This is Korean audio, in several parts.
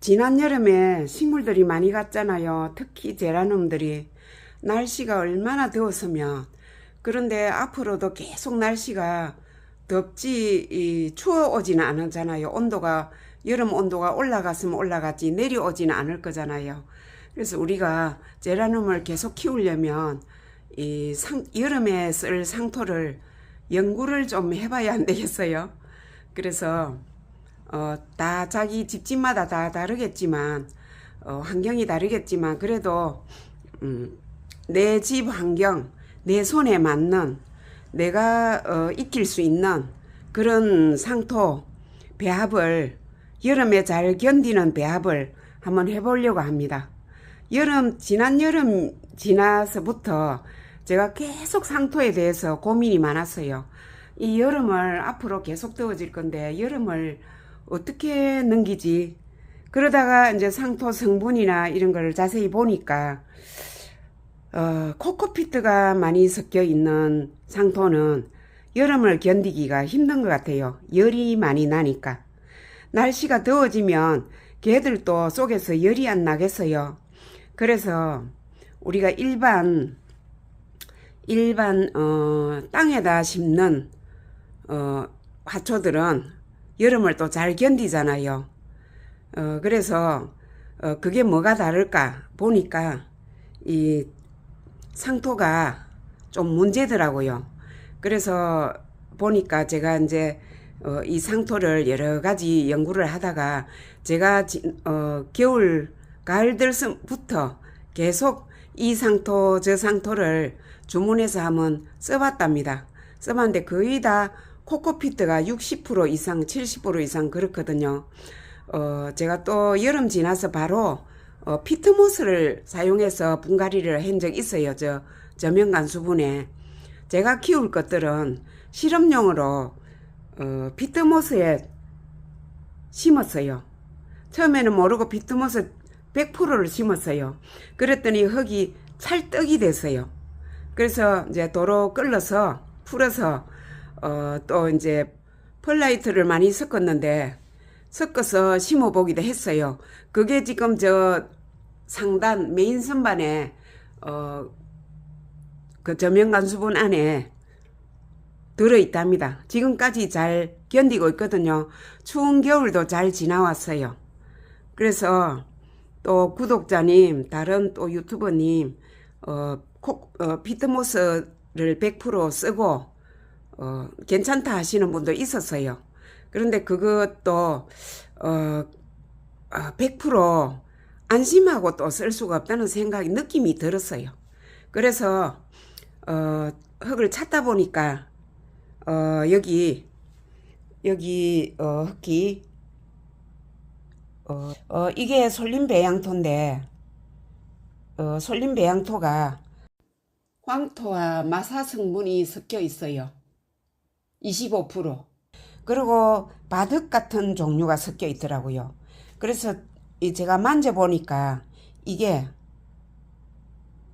지난 여름에 식물들이 많이 갔잖아요. 특히 제라늄들이. 날씨가 얼마나 더웠으면. 그런데 앞으로도 계속 날씨가 덥지 추워 오지는 않잖아요. 온도가 여름 온도가 올라갔으면 올라갔지 내려오지는 않을 거잖아요. 그래서 우리가 제라늄을 계속 키우려면 여름에 쓸 상토를 연구를 좀 해봐야 안 되겠어요. 그래서 다 자기 집집마다 다 다르겠지만 환경이 다르겠지만 그래도 내 집 환경, 내 손에 맞는 내가 익힐 수 있는 그런 상토 배합을 여름에 잘 견디는 배합을 한번 해보려고 합니다. 지난 여름 지나서부터 제가 계속 상토에 대해서 고민이 많았어요. 이 여름을 앞으로 계속 더워질 건데 여름을 어떻게 넘기지? 그러다가 이제 상토 성분이나 이런 걸 자세히 보니까 코코피트가 많이 섞여 있는 상토는 여름을 견디기가 힘든 것 같아요. 열이 많이 나니까. 날씨가 더워지면 걔들도 속에서 열이 안 나겠어요. 그래서 우리가 일반 땅에다 심는 화초들은 여름을 또 잘 견디잖아요. 그래서 그게 뭐가 다를까 보니까 이 상토가 좀 문제더라고요. 그래서 보니까 제가 이제 이 상토를 여러 가지 연구를 하다가 제가 겨울 가을 들서부터 계속 이 상토 저 상토를 주문해서 한번 써봤답니다. 써봤는데 거의 다 코코피트가 60% 이상 70% 이상 그렇거든요. 제가 또 여름 지나서 바로 피트모스를 사용해서 분갈이를 한 적 있어요. 저면간 수분에. 제가 키울 것들은 실험용으로 피트모스에 심었어요. 처음에는 모르고 피트모스 100%를 심었어요. 그랬더니 흙이 찰떡이 됐어요. 그래서 이제 도로 끌어서 풀어서 또 이제 펄라이트를 많이 섞었는데 섞어서 심어보기도 했어요. 그게 지금 저 상단 메인 선반에 그 저면간 수분 안에 들어있답니다. 지금까지 잘 견디고 있거든요. 추운 겨울도 잘 지나왔어요. 그래서 또 구독자님, 다른 또 유튜버님, 피트모스를 100% 쓰고, 괜찮다 하시는 분도 있었어요. 그런데 그것도, 100% 안심하고 또 쓸 수가 없다는 생각이, 느낌이 들었어요. 그래서, 흙을 찾다 보니까, 여기, 흙이, 이게 솔림배양토인데, 솔림배양토가 황토와 마사 성분이 섞여 있어요. 25%. 그리고 바득 같은 종류가 섞여 있더라고요. 그래서 제가 만져보니까 이게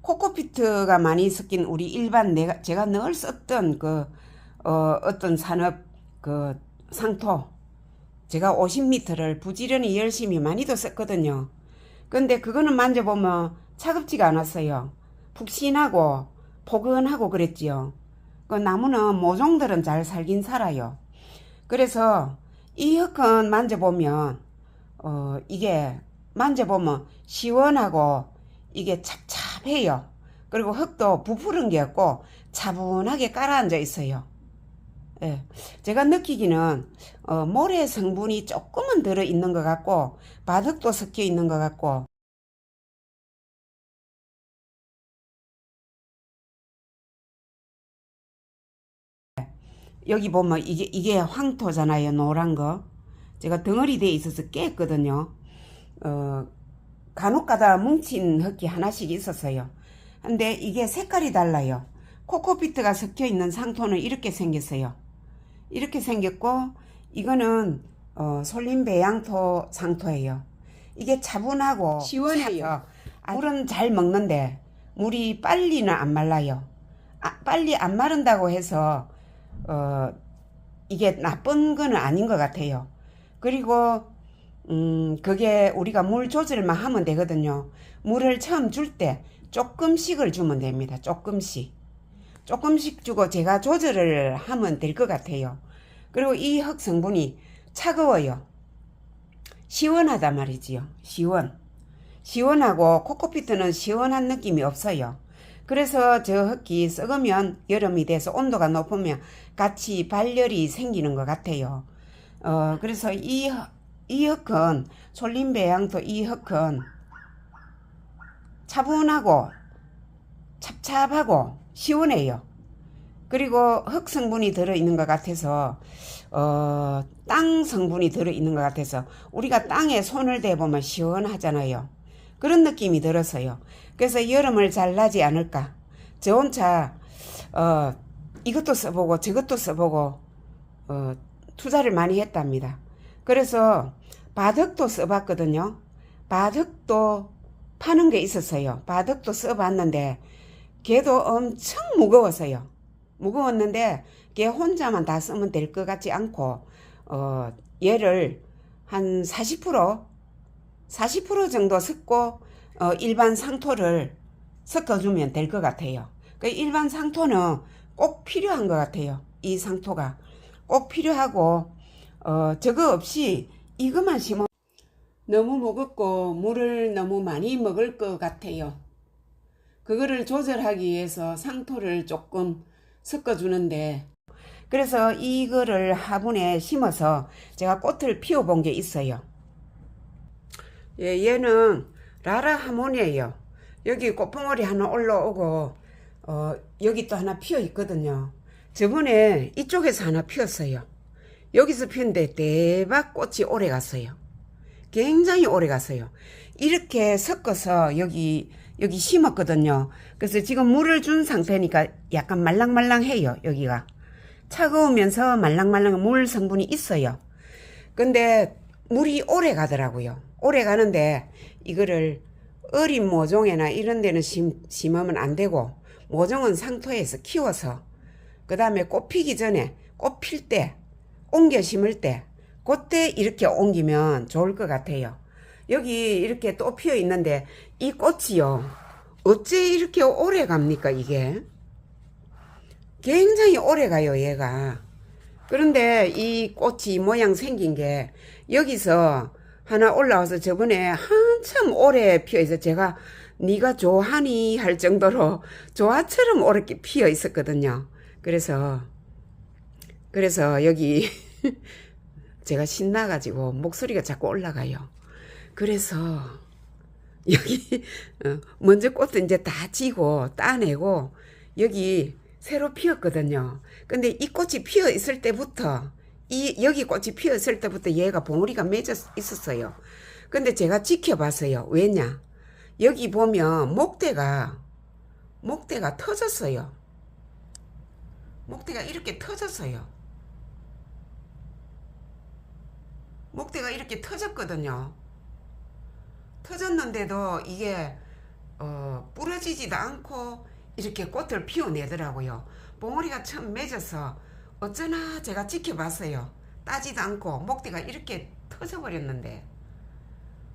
코코피트가 많이 섞인 우리 일반 제가 늘 썼던 어떤 산업 상토, 제가 50m를 부지런히 열심히 많이도 썼거든요. 근데 그거는 만져보면 차갑지가 않았어요. 푹신하고 포근하고 그랬지요. 그 나무는 모종들은 잘 살긴 살아요. 그래서 이 흙은 만져보면 이게 만져보면 시원하고 이게 찹찹해요. 그리고 흙도 부푸른 게 없고 차분하게 깔아앉아 있어요. 예, 제가 느끼기는 모래 성분이 조금은 들어있는 것 같고 바득도 섞여 있는 것 같고 여기 보면 이게 황토잖아요. 노란 거. 제가 덩어리 돼 있어서 깼거든요. 간혹가다 뭉친 흙이 하나씩 있었어요. 근데 이게 색깔이 달라요. 코코피트가 섞여 있는 상토는 이렇게 생겼어요. 이렇게 생겼고 이거는 솔림배양토 상토예요. 이게 차분하고 시원해요. 물은 잘 먹는데 물이 빨리는 안 말라요. 빨리 안 마른다고 해서 이게 나쁜 거는 아닌 것 같아요. 그리고 그게 우리가 물 조절만 하면 되거든요. 물을 처음 줄 때 조금씩을 주면 됩니다. 조금씩 주고 제가 조절을 하면 될 것 같아요. 그리고 이 흙 성분이 차가워요. 시원하단 말이지요. 시원하고 코코피트는 시원한 느낌이 없어요. 그래서 저 흙이 썩으면 여름이 돼서 온도가 높으면 같이 발열이 생기는 것 같아요. 그래서 이 흙은 솔림배양토 이 흙은 차분하고 찹찹하고 시원해요. 그리고 흙 성분이 들어있는 것 같아서 땅 성분이 들어있는 것 같아서 우리가 땅에 손을 대보면 시원하잖아요. 그런 느낌이 들었어요. 그래서 여름을 잘 나지 않을까. 저 혼자 이것도 써보고 저것도 써보고 투자를 많이 했답니다. 그래서 바득도 써봤거든요. 바득도 파는 게 있었어요. 바득도 써봤는데 걔도 엄청 무거웠어요. 무거웠는데 걔 혼자만 다 쓰면 될 것 같지 않고 얘를 한 40% 정도 섞고 일반 상토를 섞어주면 될 것 같아요. 그 일반 상토는 꼭 필요한 것 같아요. 이 상토가 꼭 필요하고 저거 없이 이것만 심으면 너무 무겁고 물을 너무 많이 먹을 것 같아요. 그거를 조절하기 위해서 상토를 조금 섞어주는데 그래서 이거를 화분에 심어서 제가 꽃을 피워본 게 있어요. 예, 얘는 라라 하모니예요. 여기 꽃봉오리 하나 올라오고 여기 또 하나 피어 있거든요. 저번에 이쪽에서 하나 피었어요. 여기서 피었는데 대박 꽃이 오래 갔어요. 굉장히 오래 갔어요. 이렇게 섞어서 여기 심었거든요. 그래서 지금 물을 준 상태니까 약간 말랑말랑해요. 여기가 차가우면서 말랑말랑 물 성분이 있어요. 근데 물이 오래 가더라고요. 오래 가는데 이거를 어린 모종에나 이런 데는 심으면 안 되고 모종은 상토에서 키워서 그 다음에 꽃 피기 전에 꽃 필 때 옮겨 심을 때 그때 이렇게 옮기면 좋을 것 같아요. 여기 이렇게 또 피어 있는데 이 꽃이요 어째 이렇게 오래 갑니까? 이게 굉장히 오래 가요 얘가. 그런데 이 꽃이 모양 생긴 게 여기서 하나 올라와서 저번에 한참 오래 피어 있어. 제가 네가 좋아하니 할 정도로 조화처럼 오래 피어 있었거든요. 그래서 여기 제가 신나가지고 목소리가 자꾸 올라가요. 그래서 여기 먼저 꽃도 이제 다 지고 따내고 여기 새로 피었거든요. 근데 이 꽃이 피어 있을 때부터 여기 꽃이 피어 있을 때부터 얘가 봉우리가 맺어 있었어요. 근데 제가 지켜봤어요. 왜냐? 여기 보면 목대가 터졌어요. 목대가 이렇게 터졌어요. 목대가 이렇게 터졌거든요. 터졌는데도 이게 부러지지도 않고 이렇게 꽃을 피워내더라고요. 봉우리가 처음 맺어서 어쩌나 제가 지켜봤어요. 따지도 않고 목대가 이렇게 터져버렸는데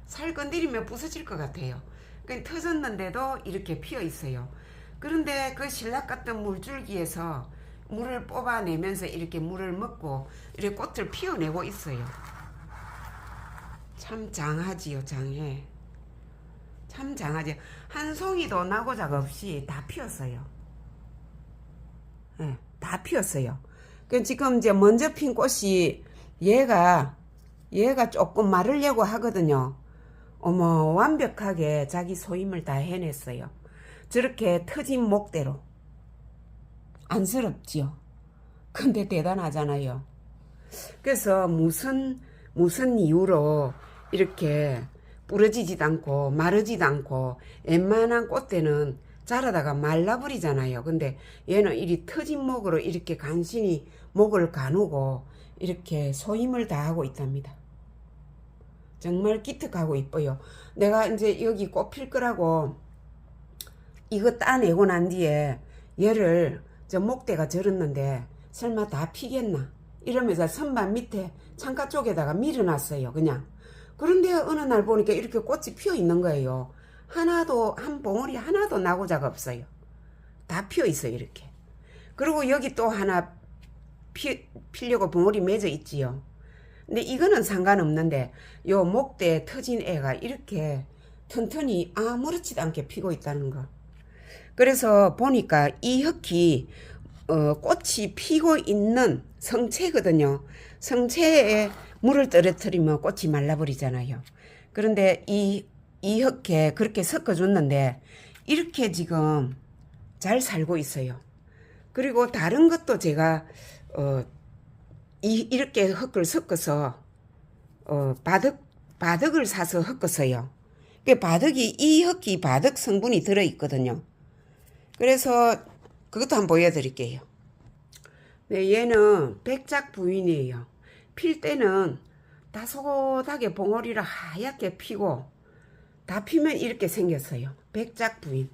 살 건드리면 부서질 것 같아요. 그러니까 터졌는데도 이렇게 피어 있어요. 그런데 그 신락 같은 물줄기에서 물을 뽑아내면서 이렇게 물을 먹고 이렇게 꽃을 피워내고 있어요. 참 장하지요. 장해. 참 장하지. 한 송이도 나고작 없이 다 피었어요. 네, 다 피었어요. 그 지금 이제 먼저 핀 꽃이 얘가 조금 마르려고 하거든요. 어머, 완벽하게 자기 소임을 다 해냈어요. 저렇게 터진 목대로. 안쓰럽지요. 근데 대단하잖아요. 그래서 무슨 이유로 이렇게 부러지지도 않고 마르지도 않고 웬만한 꽃대는 자라다가 말라버리잖아요. 근데 얘는 이리 터진 목으로 이렇게 간신히 목을 가누고 이렇게 소임을 다하고 있답니다. 정말 기특하고 이뻐요. 내가 이제 여기 꽃 필 거라고 이거 따내고 난 뒤에 얘를 저 목대가 절었는데 설마 다 피겠나 이러면서 선반 밑에 창가 쪽에다가 밀어놨어요. 그냥 그런데 어느 날 보니까 이렇게 꽃이 피어 있는 거예요. 하나도, 한 봉오리 하나도 나고자가 없어요. 다 피어 있어요, 이렇게. 그리고 여기 또 하나 피려고 봉오리 맺어 있지요. 근데 이거는 상관없는데 요 목대에 터진 애가 이렇게 튼튼히 아무렇지도 않게 피고 있다는 거. 그래서 보니까 이 흙이 꽃이 피고 있는 성체거든요. 성체에 물을 떨어뜨리면 꽃이 말라버리잖아요. 그런데 이 흙에 그렇게 섞어줬는데 이렇게 지금 잘 살고 있어요. 그리고 다른 것도 제가 이렇게 흙을 섞어서 바득을 사서 흙었어요. 바득이 이 흙이 바득 성분이 들어있거든요. 그래서 그것도 한번 보여드릴게요. 네, 얘는 백작 부인이에요. 필 때는 다소곳하게 봉오리를 하얗게 피고 다 피면 이렇게 생겼어요. 백작 부인.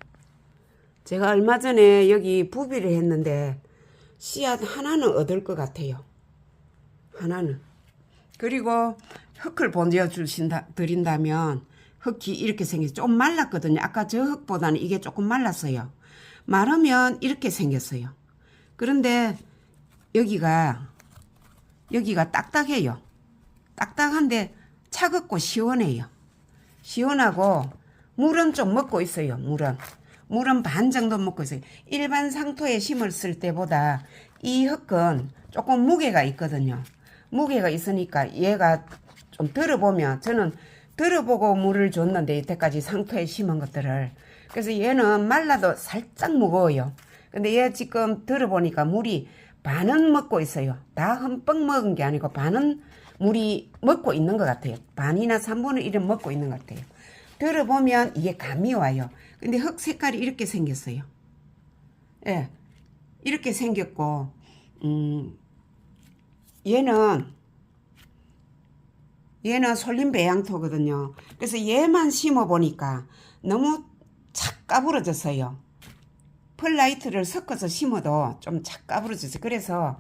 제가 얼마 전에 여기 부비를 했는데 씨앗 하나는 얻을 것 같아요. 하나는. 그리고 흙을 보여드린다면 흙이 이렇게 생겼어요. 좀 말랐거든요. 아까 저 흙보다는 이게 조금 말랐어요. 마르면 이렇게 생겼어요. 그런데 여기가 딱딱해요. 딱딱한데 차갑고 시원해요. 시원하고 물은 좀 먹고 있어요. 물은 반 정도 먹고 있어요. 일반 상토에 심었을 때보다 이 흙은 조금 무게가 있거든요. 무게가 있으니까 얘가 좀 들어보면, 저는 들어보고 물을 줬는데 이때까지 상토에 심은 것들을. 그래서 얘는 말라도 살짝 무거워요. 근데 얘 지금 들어보니까 물이 반은 먹고 있어요. 다 흠뻑 먹은 게 아니고 반은 물이 먹고 있는 것 같아요. 반이나 3분의 1은 먹고 있는 것 같아요. 들어보면 이게 감이 와요. 근데 흙 색깔이 이렇게 생겼어요. 예, 이렇게 생겼고, 얘는 솔림배양토거든요. 그래서 얘만 심어보니까 너무 착 까부러졌어요. 펄라이트를 섞어서 심어도 좀 착 까부러졌어요. 그래서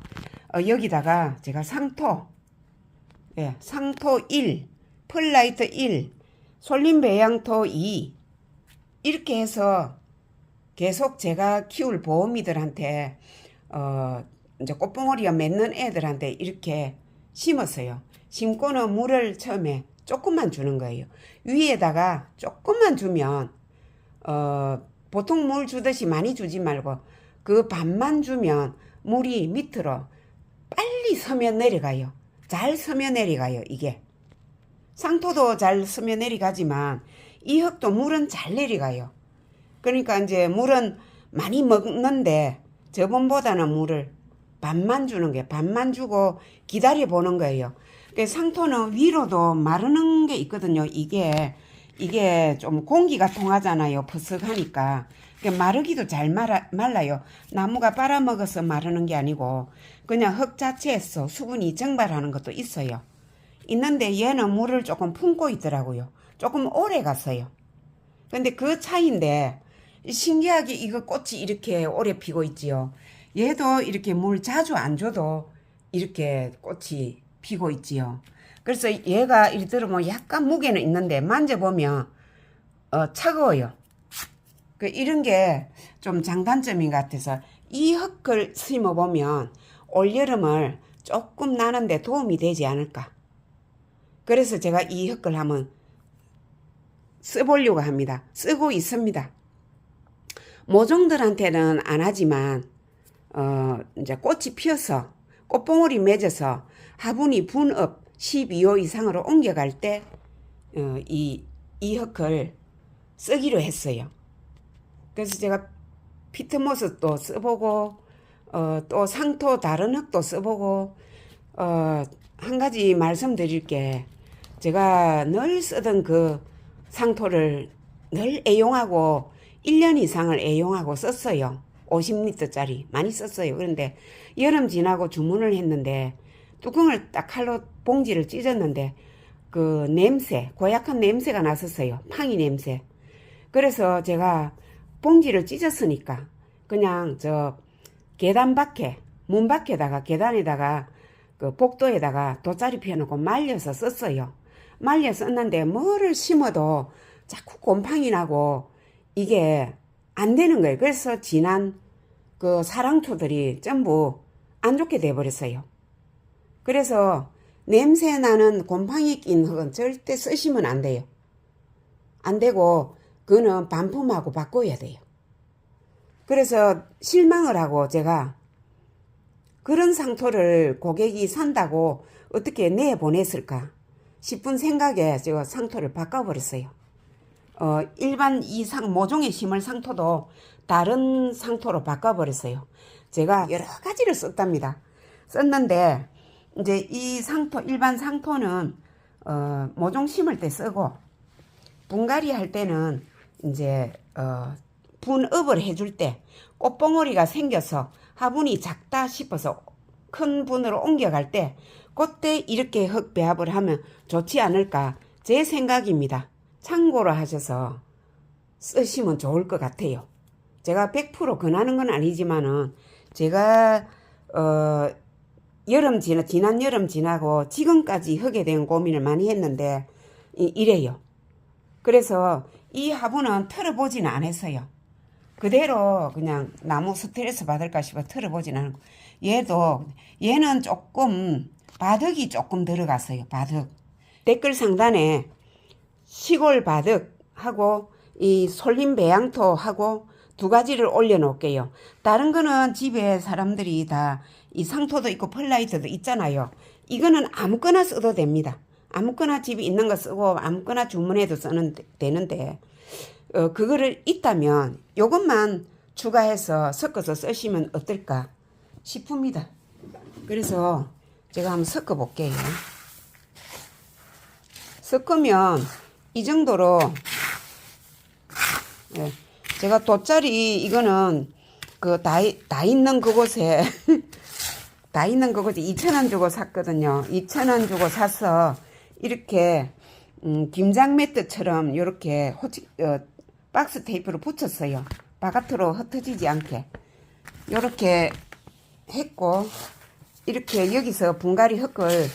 여기다가 제가 상토 1, 펄라이트 1, 솔림배양토 2 이렇게 해서 계속 제가 키울 보험이들한테 이제 꽃봉오리가 맺는 애들한테 이렇게 심었어요. 심고는 물을 처음에 조금만 주는 거예요. 위에다가 조금만 주면 보통 물 주듯이 많이 주지 말고 그 반만 주면 물이 밑으로 빨리 서며 내려가요. 잘 서며 내려가요. 이게 상토도 잘 서며 내려가지만 이 흙도 물은 잘 내려가요. 그러니까 이제 물은 많이 먹는데 저번보다는 물을 반만 주는 거예요. 반만 주고 기다려 보는 거예요. 상토는 위로도 마르는 게 있거든요. 이게 좀 공기가 통하잖아요. 퍼석하니까. 마르기도 잘 말라요. 나무가 빨아먹어서 마르는 게 아니고 그냥 흙 자체에서 수분이 증발하는 것도 있어요. 있는데 얘는 물을 조금 품고 있더라고요. 조금 오래 갔어요. 근데 그 차이인데 신기하게 이거 꽃이 이렇게 오래 피고 있지요. 얘도 이렇게 물 자주 안 줘도 이렇게 꽃이 피고 있지요. 그래서 얘가 이리 들어보면 약간 무게는 있는데 만져보면 차가워요. 이런 게 좀 장단점인 것 같아서 이 흙을 심어보면 올여름을 조금 나는데 도움이 되지 않을까. 그래서 제가 이 흙을 한번 써보려고 합니다. 쓰고 있습니다. 모종들한테는 안 하지만 이제 꽃이 피어서 꽃봉오리 맺어서 화분이 분업 12호 이상으로 옮겨갈 때 이 흙을 쓰기로 했어요. 그래서 제가 피트모스도 써보고 또 상토 다른 흙도 써보고 한 가지 말씀드릴 게 제가 늘 쓰던 그 상토를 늘 애용하고 1년 이상을 애용하고 썼어요. 50리터짜리 많이 썼어요. 그런데 여름 지나고 주문을 했는데 뚜껑을 딱 칼로 봉지를 찢었는데 그 냄새, 고약한 냄새가 났었어요. 팡이 냄새. 그래서 제가 봉지를 찢었으니까 그냥 저 계단 밖에, 문 밖에다가 계단에다가 그 복도에다가 돗자리 펴놓고 말려서 썼어요. 말려 썼는데 뭐를 심어도 자꾸 곰팡이 나고 이게 안 되는 거예요. 그래서 지난 그 사랑초들이 전부 안 좋게 돼버렸어요. 그래서 냄새 나는 곰팡이 낀 흙은 절대 쓰시면 안 돼요. 안 되고 그거는 반품하고 바꿔야 돼요. 그래서 실망을 하고 제가 그런 상토를 고객이 산다고 어떻게 내보냈을까 싶은 생각에 제가 상토를 바꿔버렸어요. 일반 모종에 심을 상토도 다른 상토로 바꿔버렸어요. 제가 여러 가지를 썼답니다. 썼는데 이제 이 상토, 일반 상토는 모종 심을 때 쓰고 분갈이 할 때는 이제 분업을 해줄 때 꽃봉오리가 생겨서 화분이 작다 싶어서 큰 분으로 옮겨갈 때 그때 이렇게 흙 배합을 하면 좋지 않을까 제 생각입니다. 참고로 하셔서 쓰시면 좋을 것 같아요. 제가 100% 권하는 건 아니지만은 제가 지난 여름 지나고 지금까지 흙에 대한 고민을 많이 했는데 이래요. 그래서 이 화분은 털어보지는 않았어요. 그대로 그냥 나무 스트레스 받을까 싶어 털어보진 않고 얘는 조금 바득이 조금 들어갔어요. 바득. 댓글 상단에 시골 바득하고 이 솔림 배양토하고 두 가지를 올려놓을게요. 다른 거는 집에 사람들이 다 이 상토도 있고 펄라이트도 있잖아요. 이거는 아무거나 써도 됩니다. 아무거나 집에 있는 거 쓰고 아무거나 주문해도 되는데 그거를 있다면 요것만 추가해서 섞어서 쓰시면 어떨까 싶습니다. 그래서 제가 한번 섞어 볼게요. 섞으면 이 정도로 제가 돗자리 이거는 다 있는 그곳에 다 있는 그곳에 2,000원 주고 샀거든요. 2,000원 주고 사서 이렇게 김장 매트처럼 이렇게 박스 테이프로 붙였어요. 바깥으로 흩어지지 않게 이렇게 했고 이렇게 여기서 분갈이 흙을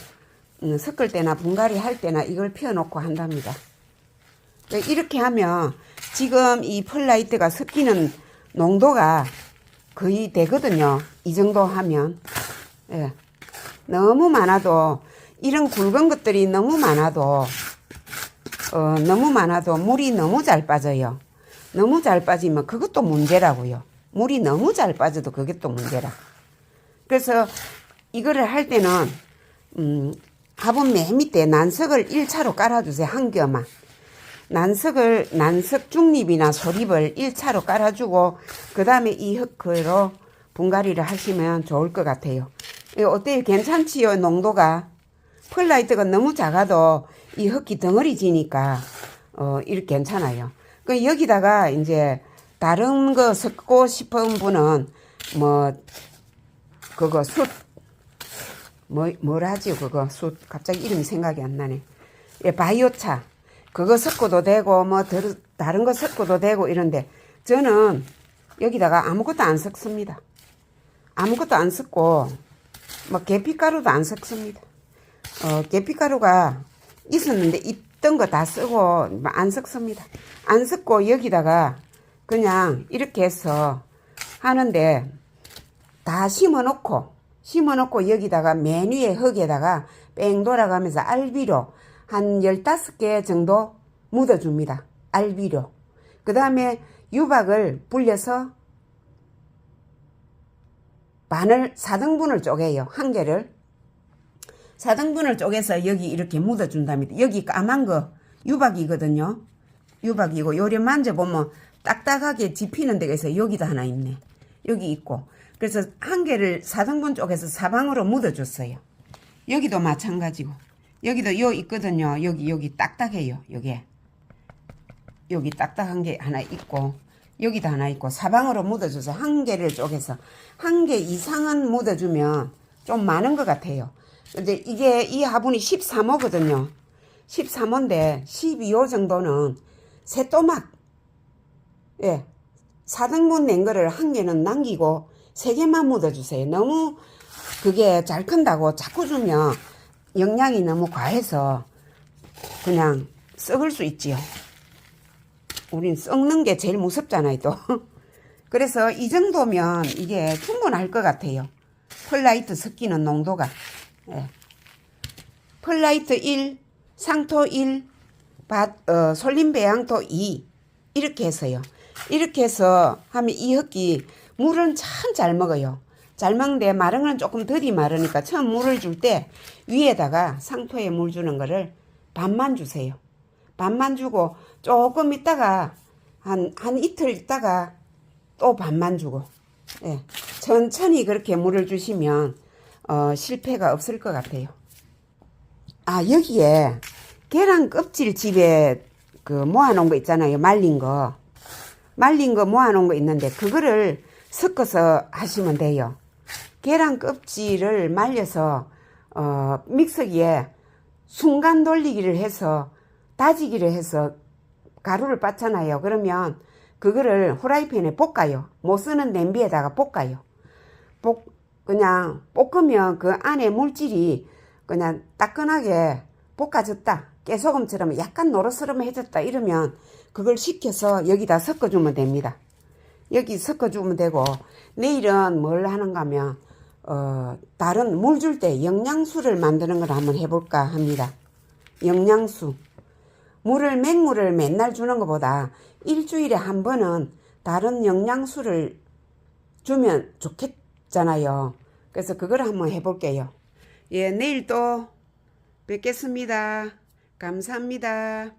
섞을 때나 분갈이 할 때나 이걸 펴놓고 한답니다. 이렇게 하면 지금 이 펄라이트가 섞이는 농도가 거의 되거든요. 이 정도 하면 너무 많아도 이런 굵은 것들이 너무 많아도 물이 너무 잘 빠져요. 너무 잘 빠지면 그것도 문제라고요. 물이 너무 잘 빠져도 그게 또 문제라. 그래서 이거를 할 때는 화분 맨 밑에 난석을 1차로 깔아주세요. 한 겹만. 난석 중립이나 소립을 1차로 깔아주고 그 다음에 이 흙으로 분갈이를 하시면 좋을 것 같아요. 어때요? 괜찮지요? 농도가 펄라이트가 너무 작아도 이 흙이 덩어리 지니까 이렇게 괜찮아요. 그 여기다가 이제 다른 거 섞고 싶은 분은 그거 뭐라지요? 그거 갑자기 이름이 생각이 안 나네. 바이오차 그거 섞어도 되고 다른 거 섞어도 되고 이런데 저는 여기다가 아무것도 안 섞습니다. 아무것도 안 섞고 계피가루도 안 섞습니다. 계피가루가 있었는데 있던 거 다 쓰고 안 섞습니다. 안 섞고 여기다가 그냥 이렇게 해서 하는데 다 심어놓고 여기다가 맨 위에 흙에다가 뺑 돌아가면서 알비료 한 15개 정도 묻어줍니다. 알비료. 그 다음에 유박을 불려서 4등분을 쪼개요. 한 개를 4등분을 쪼개서 여기 이렇게 묻어준답니다. 여기 까만 거 유박이거든요. 유박이고 요리 만져보면 딱딱하게 집히는 데가 있어요. 여기도 하나 있네. 여기 있고. 그래서 한 개를 4등분 쪼개서 사방으로 묻어줬어요. 여기도 마찬가지고 여기도 요 있거든요. 여기 딱딱해요. 여기 딱딱한 게 하나 있고 여기도 하나 있고 사방으로 묻어줘서 한 개를 쪼개서 한 개 이상은 묻어주면 좀 많은 것 같아요. 근데 이게 이 화분이 13호거든요. 13호인데 12호 정도는 새또막 4등분 낸 거를 한 개는 남기고 3개만 묻어주세요. 너무 그게 잘 큰다고 자꾸 주면 영양이 너무 과해서 그냥 썩을 수 있지요. 우린 썩는 게 제일 무섭잖아요, 또. 그래서 이 정도면 이게 충분할 것 같아요. 펄라이트 섞이는 농도가. 예. 펄라이트 1, 상토 1, 솔림배양토 2 이렇게 해서요. 이렇게 해서 하면 이 흙이 물은 참 잘 먹어요. 잘 먹는데 마른 건 조금 덜이 마르니까 처음 물을 줄 때 위에다가 상토에 물 주는 거를 반만 주세요. 반만 주고 조금 있다가 한 이틀 있다가 또 반만 주고, 예, 천천히 그렇게 물을 주시면 실패가 없을 것 같아요. 아, 여기에 계란 껍질 집에 그 모아놓은 거 있잖아요. 말린 거 모아놓은 거 있는데 그거를 섞어서 하시면 돼요. 계란 껍질을 말려서 믹서기에 순간 돌리기를 해서 다지기를 해서 가루를 빻잖아요. 그러면 그거를 후라이팬에 볶아요. 못 쓰는 냄비에다가 볶아요. 그냥 볶으면 그 안에 물질이 그냥 따끈하게 볶아졌다. 깨소금처럼 약간 노릇스름해졌다. 이러면 그걸 식혀서 여기다 섞어주면 됩니다. 여기 섞어주면 되고, 내일은 뭘 하는가 하면 다른 물 줄 때 영양수를 만드는 걸 한번 해볼까 합니다. 영양수. 맹물을 맨날 주는 것보다 일주일에 한 번은 다른 영양수를 주면 좋겠잖아요. 그래서 그걸 한번 해볼게요. 예, 내일 또 뵙겠습니다. 감사합니다.